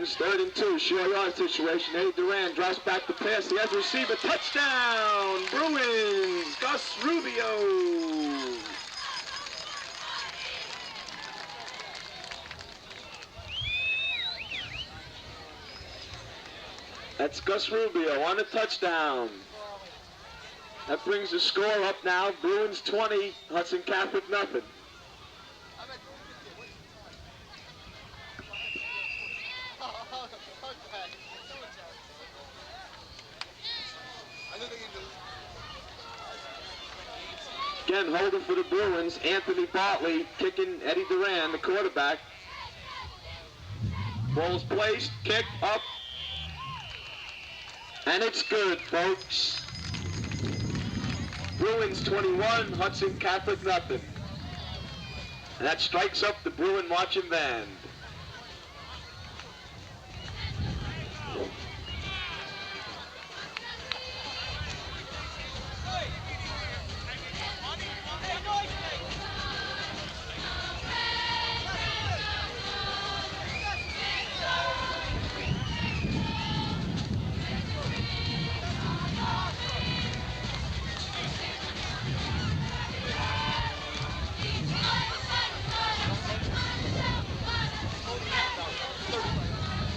Bruins, 3rd and 2, short yard situation. Eddie Duran drops back the pass. He has a receiver. Touchdown, Bruins, Gus Rubio. That's Gus Rubio on a touchdown. That brings the score up now. Bruins 20, Hudson Catholic nothing. Again, holding for the Bruins, Anthony Bartley kicking Eddie Duran, the quarterback. Ball's placed, kick up, and it's good, folks. Bruins 21, Hudson Catholic nothing. And that strikes up the Bruin marching band.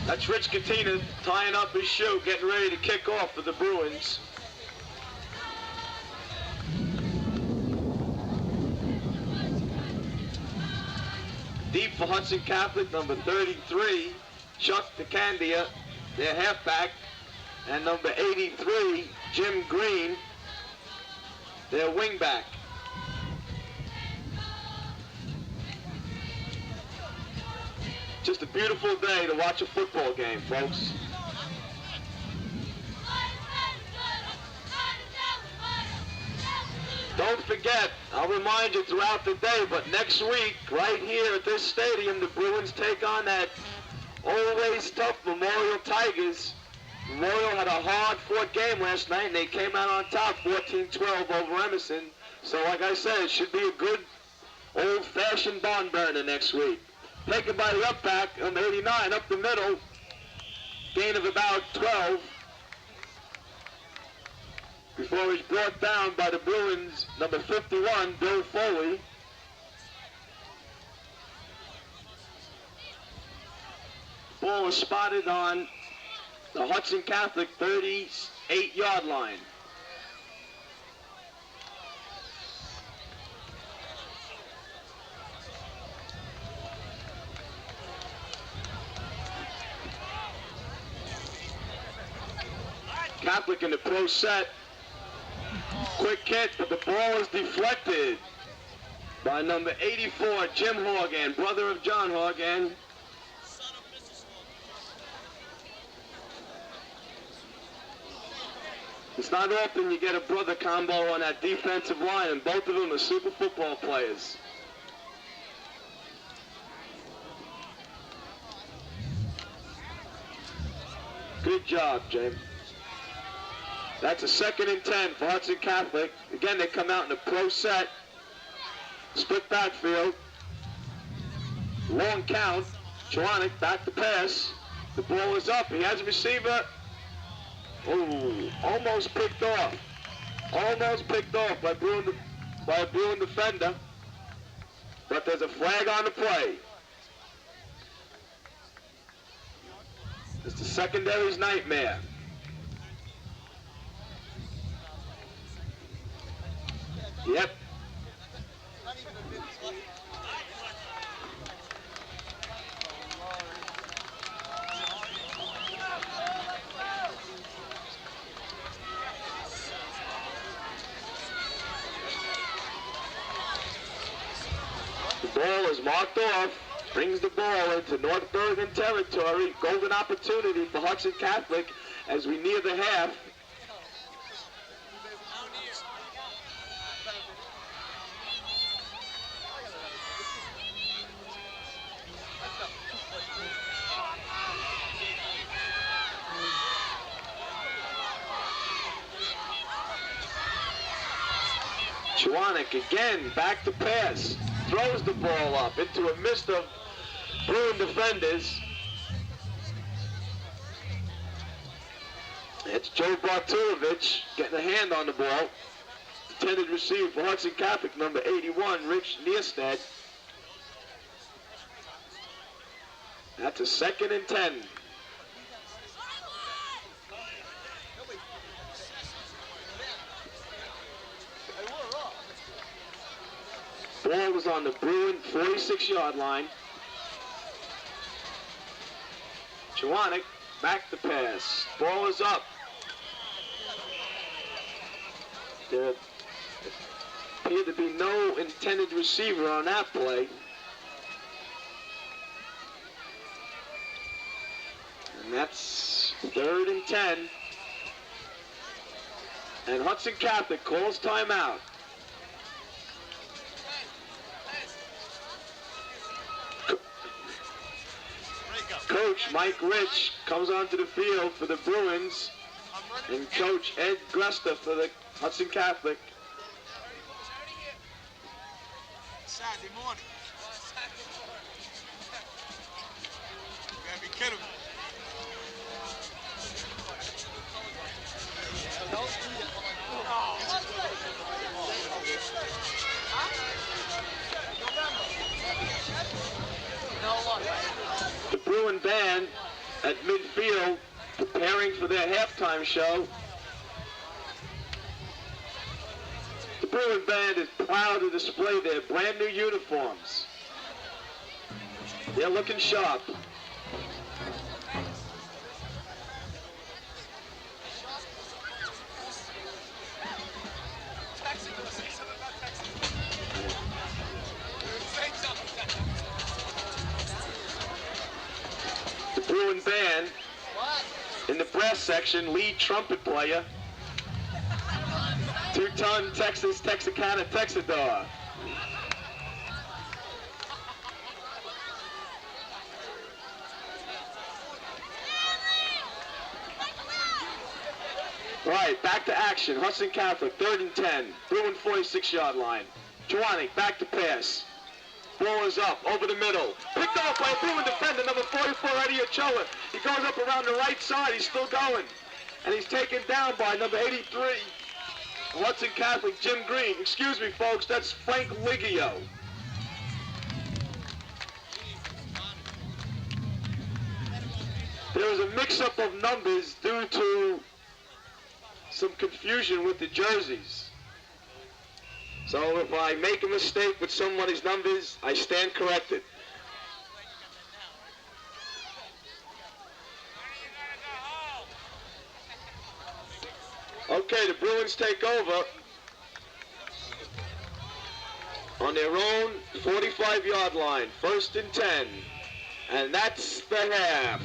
That's Rich Katina tying up his shoe, getting ready to kick off for the Bruins. Deep for Hudson Catholic, number 33, Chuck DeCandia, their halfback, and number 83, Jim Green, their wingback. Just a beautiful day to watch a football game, folks. Don't forget, I'll remind you throughout the day, but next week, right here at this stadium, the Bruins take on that always tough Memorial Tigers. Memorial had a hard-fought game last night, and they came out on top 14-12 over Emerson. So like I said, it should be a good old-fashioned barn burner next week. Taken by the up back, number 89, up the middle. Gain of about 12. Before he's brought down by the Bruins, number 51, Bill Foley. Ball was spotted on the Hudson Catholic 38-yard line. Catholic in the pro set. Quick hit, but the ball is deflected by number 84, Jim Horgan, brother of John Horgan. It's not often you get a brother combo on that defensive line, and both of them are super football players. Good job, James. That's a 2nd and 10 for Hudson Catholic. Again, they come out in a pro set. Split backfield. Long count. Chwanek back to pass. The ball is up. He has a receiver. Oh, almost picked off. Almost picked off by a Bruin defender. But there's a flag on the play. It's the secondary's nightmare. Yep. The ball is marked off, brings the ball into NorthBergen territory. Golden opportunity for Hudson Catholic as we near the half. Chwanek again, back to pass, throws the ball up into a mist of Bruin defenders. It's Joe Bartulovich getting a hand on the ball. Intended receiver for Hudson Catholic, number 81, Rich Neerstead. That's a 2nd and 10. Ball was on the Bruin 46-yard line. Chwanek back to pass. Ball is up. There appeared to be no intended receiver on that play. And that's 3rd and 10. And Hudson Catholic calls timeout. Coach Mike Rich comes onto the field for the Bruins, and Coach Ed Gresta for the Hudson Catholic. Saturday morning. You gotta be kidding me. The Bruin band at midfield preparing for their halftime show. The Bruin band is proud to display their brand new uniforms. They're looking sharp. The Bruin band, in the brass section, lead trumpet player, 2-ton Texas, Texarkana, Texador. Right, back to action. Hudson Catholic, 3rd and 10. Bruin 46-yard line. Chwanek back to pass. Ball is up, over the middle. Picked off by a Bruin defender, number 44, Eddie Ochoa. He goes up around the right side. He's still going. And he's taken down by number 83, Hudson Catholic, Jim Green. Excuse me, folks, that's Frank Liggio. There was a mix-up of numbers due to some confusion with the jerseys. So if I make a mistake with somebody's numbers, I stand corrected. Okay, the Bruins take over on their own 45-yard line, 1st and 10. And that's the half,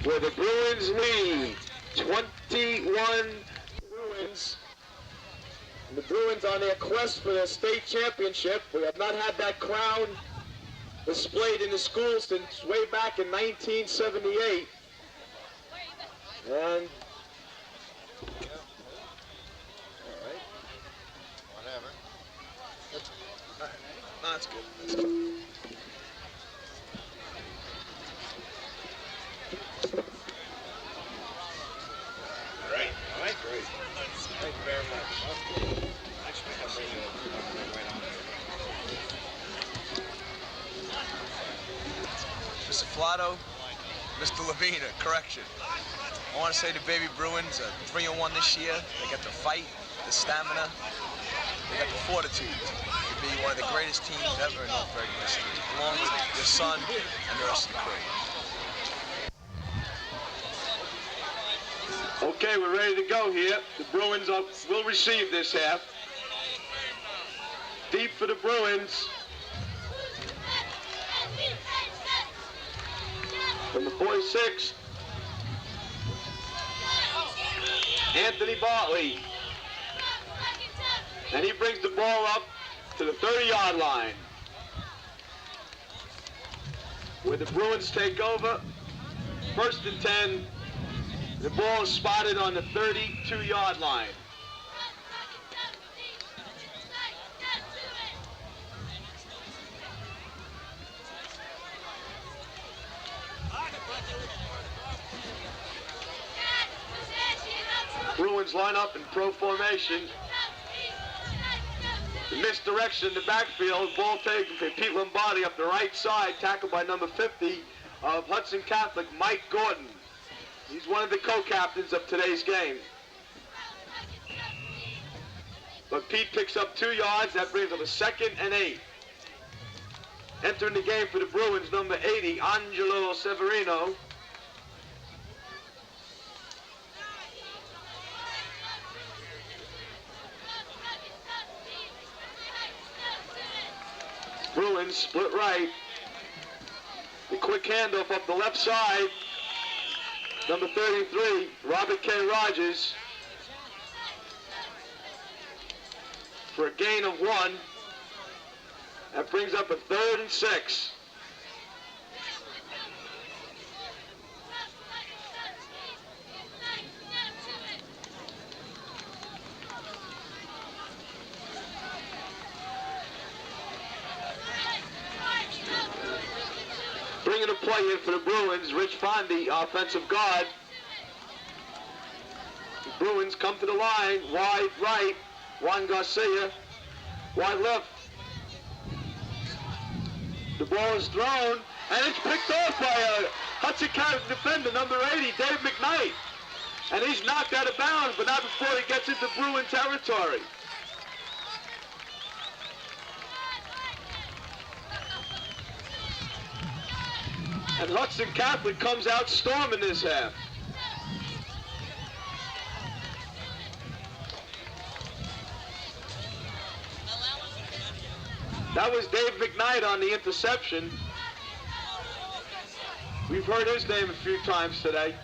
where the Bruins lead 21 Bruins. And the Bruins on their quest for their state championship. We have not had that crown displayed in the school since way back in 1978. And Whatever. that's good. That's good. Great. All right, great. Thank you very much. Actually, I'll bring you right on. Mr. Flato, Mr. Lavina, correction. I want to say the Baby Bruins are 3-1 this year. They got the fight, the stamina, they got the fortitude to be one of the greatest teams ever in NorthBergen history, along with your son and the rest of the crew. Okay, we're ready to go here. The Bruins will receive this half. Deep for the Bruins. Number 46, Anthony Bartley. And he brings the ball up to the 30-yard line, where the Bruins take over. 1st and 10. The ball is spotted on the 32-yard line. Bruins line up in pro formation. Misdirection in the backfield. Ball taken by Pete Lombardi up the right side. Tackled by number 50 of Hudson Catholic, Mike Gordon. He's one of the co-captains of today's game. But Pete picks up 2 yards. That brings up a 2nd and 8. Entering the game for the Bruins, number 80, Angelo Severino. Bruins split right. The quick handoff up the left side. Number 33, Robert K. Rogers. For a gain of 1. That brings up a 3rd and 6. Bringing a play in for the Bruins, Rich Fondy, offensive guard. The Bruins come to the line, wide right, Juan Garcia, wide left. The ball is thrown, and it's picked off by a Hudson County defender, number 80, Dave McKnight. And he's knocked out of bounds, but not before he gets into Bruin territory. And Hudson Catholic comes out storming this half. That was Dave McKnight on the interception. We've heard his name a few times today.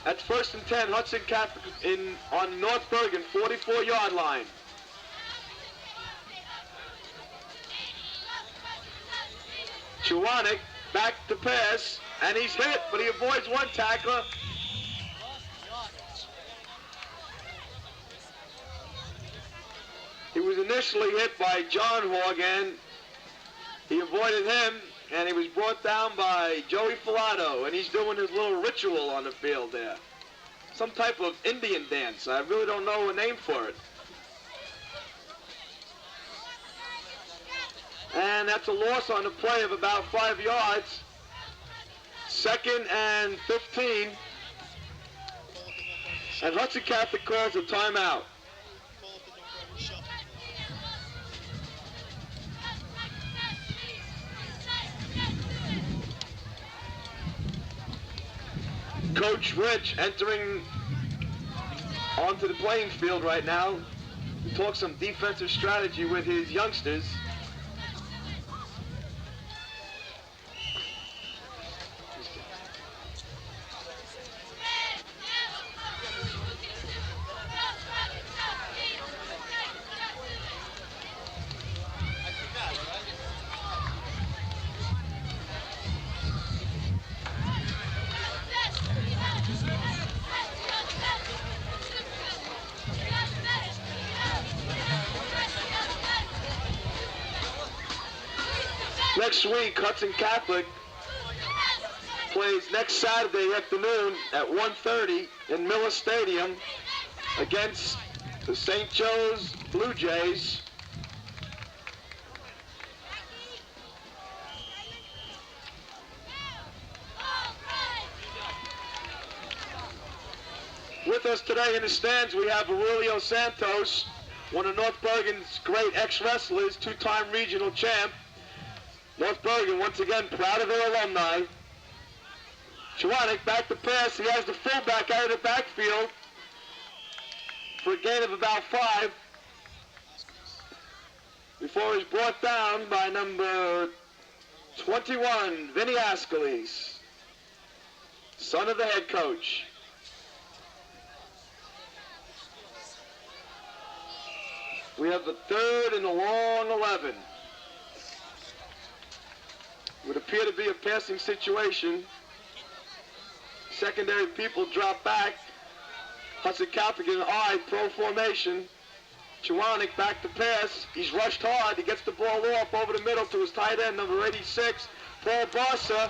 At 1st and 10, Hudson Catholic on NorthBergen, 44-yard line. Chewanek back to pass, and he's hit, but he avoids one tackler. He was initially hit by John Horgan. He avoided him, and he was brought down by Joey Filato, and he's doing his little ritual on the field there. Some type of Indian dance. I really don't know a name for it. And that's a loss on the play of about 5 yards. 2nd and 15. And Hudson Catholic calls a timeout. Coach Rich entering onto the playing field right now to talk some defensive strategy with his youngsters. Next week, Hudson Catholic plays next Saturday afternoon at 1:30 in Miller Stadium against the St. Joe's Blue Jays. With us today in the stands, we have Aurelio Santos, one of NorthBergen's great ex-wrestlers, 2-time regional champ. NorthBergen, once again, proud of their alumni. Chewanek back to pass. He has the fullback out of the backfield for a gain of about 5 before he's brought down by number 21, Vinny Askeles, son of the head coach. We have the 3rd and a long 11. Would appear to be a passing situation. Secondary people drop back. Hudson Catholic in I, pro formation. Chewanek back to pass. He's rushed hard. He gets the ball off over the middle to his tight end, number 86, Paul Barca,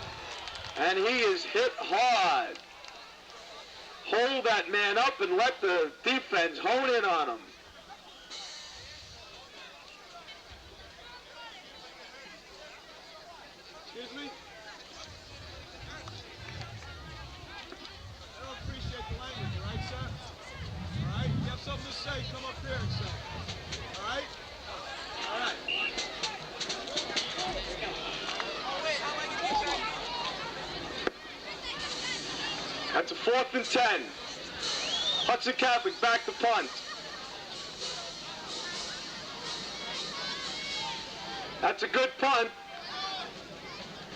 and he is hit hard. hold that man up and let the defense hone in on him. Excuse me? I don't appreciate the language, all right, sir? All right? If you have something to say, come up here and say it. All right? All right. That's a 4th and 10. Hudson Catholic back to punt. That's a good punt.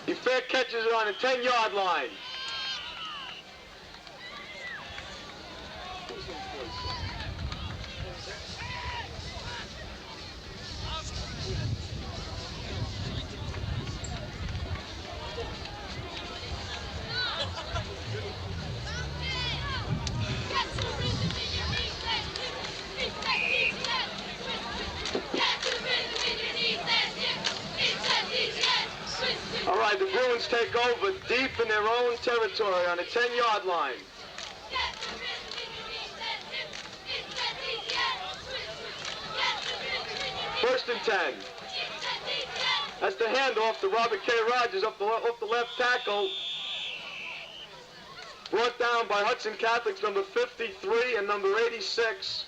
He fair catches it on the 10-yard line. All right, the Bruins take over deep in their own territory on the 10-yard line. First and 10. That's the handoff to Robert K. Rogers off the left tackle. Brought down by Hudson Catholic's number 53 and number 86.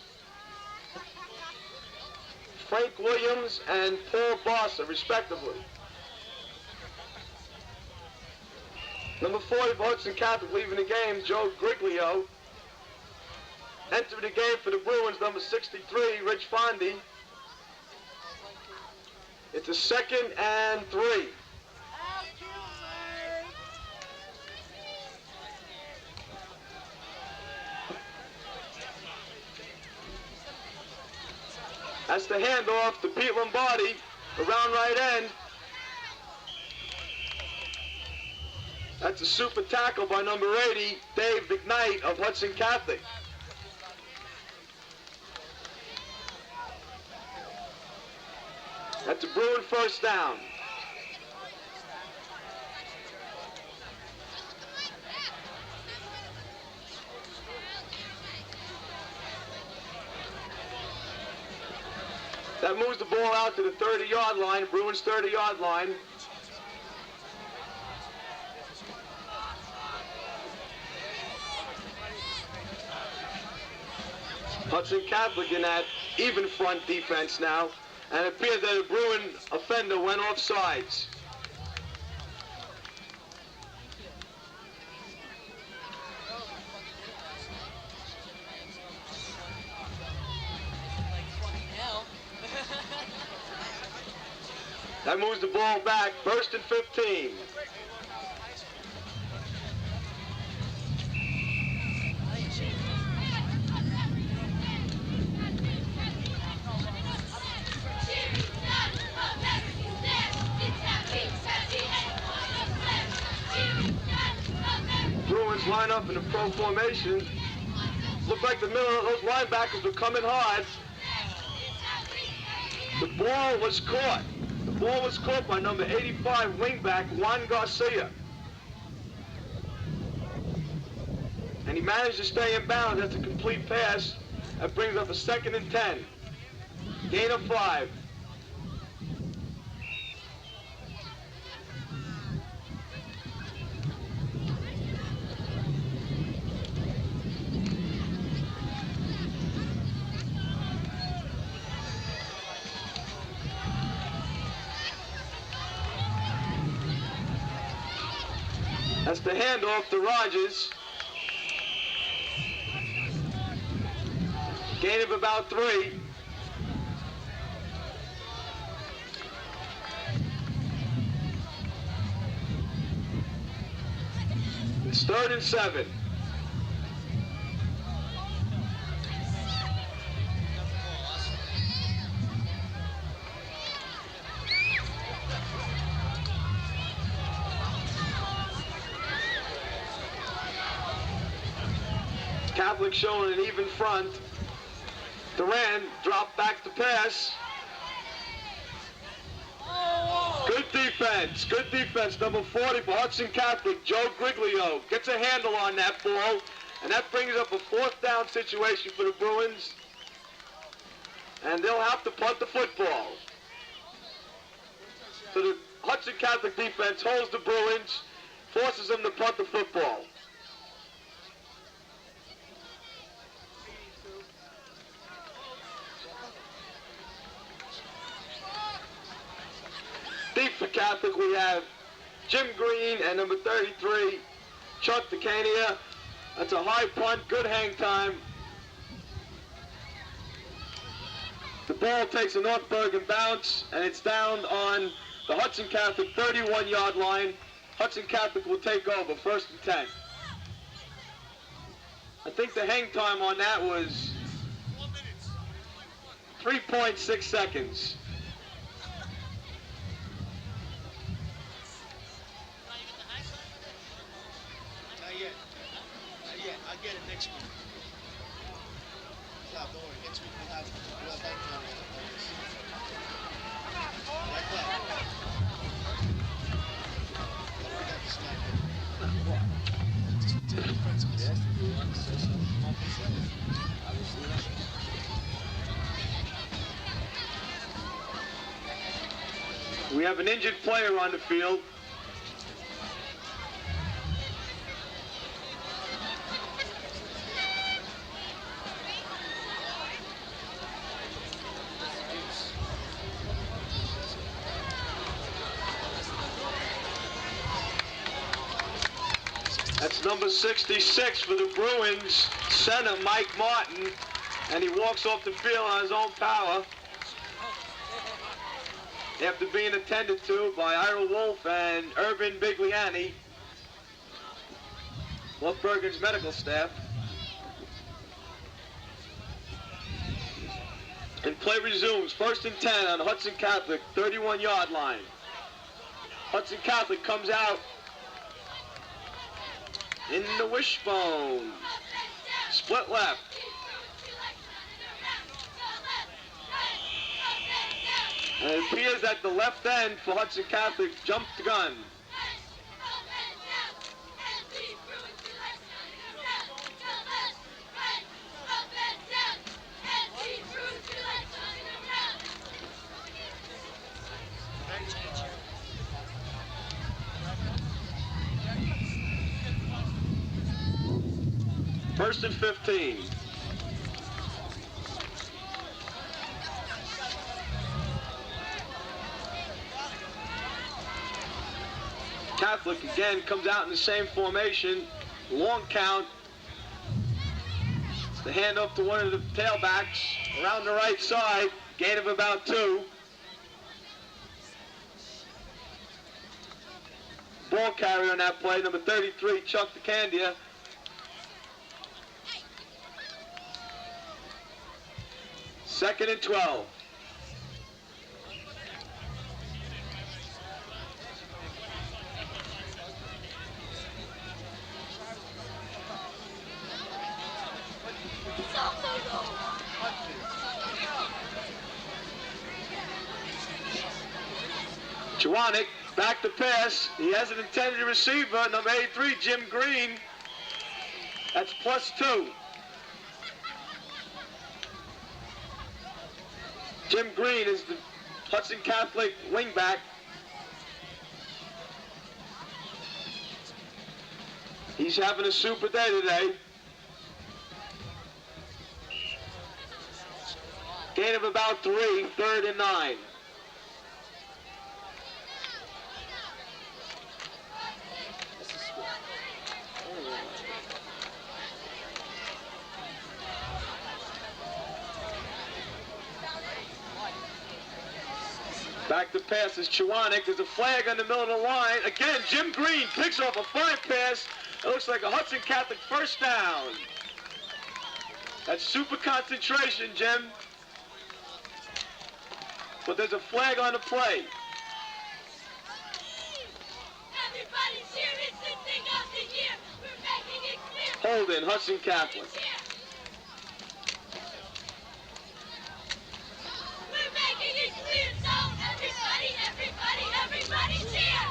Frank Williams and Paul Bossa, respectively. Number 40 for Hudson Catholic leaving the game, Joe Griglio. Entering the game for the Bruins, number 63, Rich Fondy. It's a 2nd and 3. That's the handoff to Pete Lombardi, around right end. That's a super tackle by number 80, Dave McKnight of Hudson Catholic. That's a Bruin first down. That moves the ball out to the 30-yard line, Bruins 30-yard line. Hudson Catholic in that even front defense now, and it appears that a Bruin offender went off sides. That moves the ball back, 1st and 15. Bruins line up in a pro formation. Looked like the middle of those linebackers were coming hard. The ball was caught. The ball was caught by number 85 wingback Juan Garcia. And he managed to stay in bounds. That's a complete pass. That brings up a 2nd and 10. Gain of 5. That's the handoff to Rogers. Gain of about 3. It's 3rd and 7. Catholic showing an even front. Duran dropped back to pass. Good defense, good defense. Number 40 for Hudson Catholic, Joe Griglio. Gets a handle on that ball And that brings up a 4th down situation for the Bruins. And they'll have to punt the football. So the Hudson Catholic defense holds the Bruins, forces them to punt the football. Deep for Catholic, we have Jim Green and number 33, Chuck DeCania. That's a high punt, good hang time. The ball takes a NorthBergen bounce, and it's down on the Hudson Catholic 31-yard line. Hudson Catholic will take over, 1st and 10. I think the hang time on that was 3.6 seconds. Not yet. I'll get it next week. No, don't worry. Next week we'll have hang time on this. Like that. Don't forget to slide it. Just take the principles. We have an injured player on the field. That's number 66 for the Bruins, center Mike Martin, and he walks off the field on his own power after being attended to by Ira Wolf and Irvin Bigliani, NorthBergen's medical staff. And play resumes, 1st and 10 on Hudson Catholic, 31-yard line. Hudson Catholic comes out in the wishbone. Split left. And it appears that the left end for Hudson Catholic jumped the gun. First and 15. Catholic again comes out in the same formation. Long count. The handoff to one of the tailbacks around the right side. Gain of about 2. Ball carrier on that play, number 33, Chuck DeCandia. Second and 12. Chwanek, back to pass. He has an intended receiver, number 83, Jim Green. That's +2. Jim Green is the Hudson Catholic wingback. He's having a super day today. Gain of about 3, 3rd and 9. Back to pass is Chwanek. There's a flag on the middle of the line. Again, Jim Green picks off a fine pass. It looks like a Hudson Catholic first down. That's super concentration, Jim. But there's a flag on the play. Everybody's here. It's the thing of the year. We're making it clear. Holden, Hudson Catholic. We're making it clear. So everybody's here. All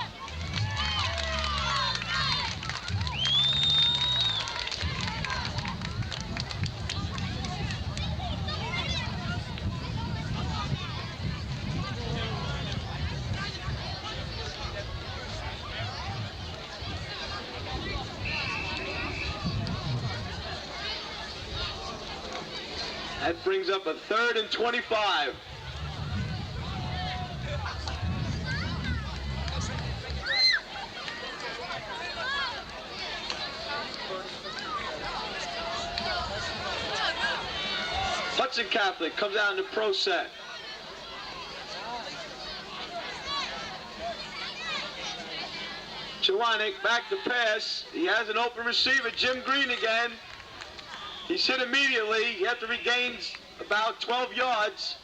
right. That brings up a 3rd and 25. Hudson Catholic comes out in the pro set. Chalanik back to pass. He has an open receiver, Jim Green again. He's hit immediately. He after regains about 12 yards.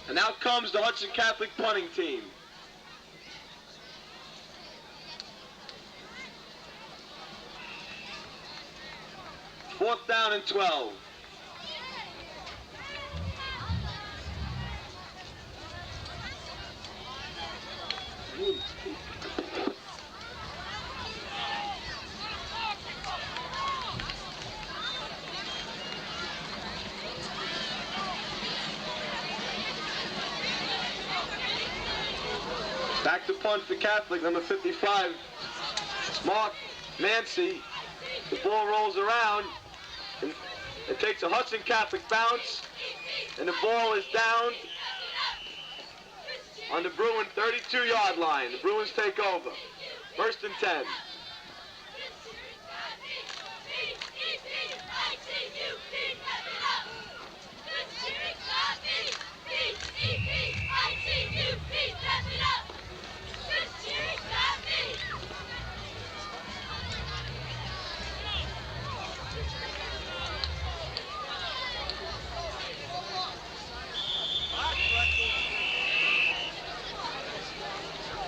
And out comes the Hudson Catholic punting team. Fourth down and 12. Back to punt for Catholic, number 55. Mark Nancy. The ball rolls around. And it takes a Hudson Catholic bounce. And the ball is down on the Bruin 32-yard line. The Bruins take over. 1st and 10.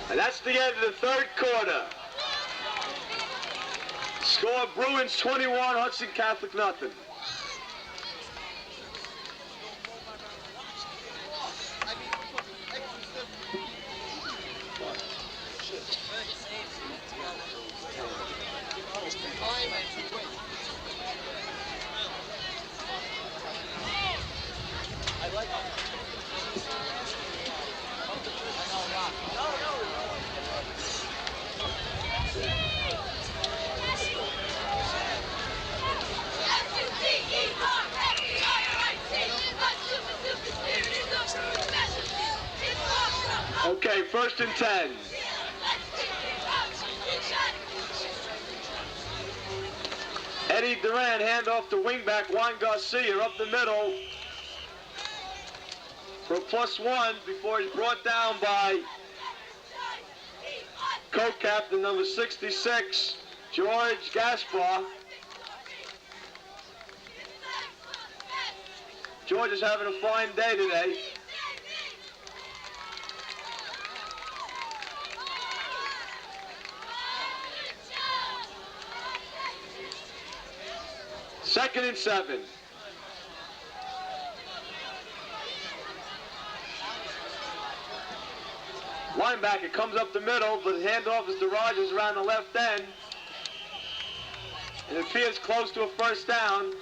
And that's the end of the 3rd quarter. Score Bruins 21, Hudson Catholic nothing. Okay, 1st and 10. Eddie Duran hand off to wingback Juan Garcia up the middle for a +1 before he's brought down by co-captain number 66, George Gaspar. George is having a fine day today. Second and 7. Linebacker comes up the middle, but handoff is to Rogers around the left end. And it appears close to a 1st down.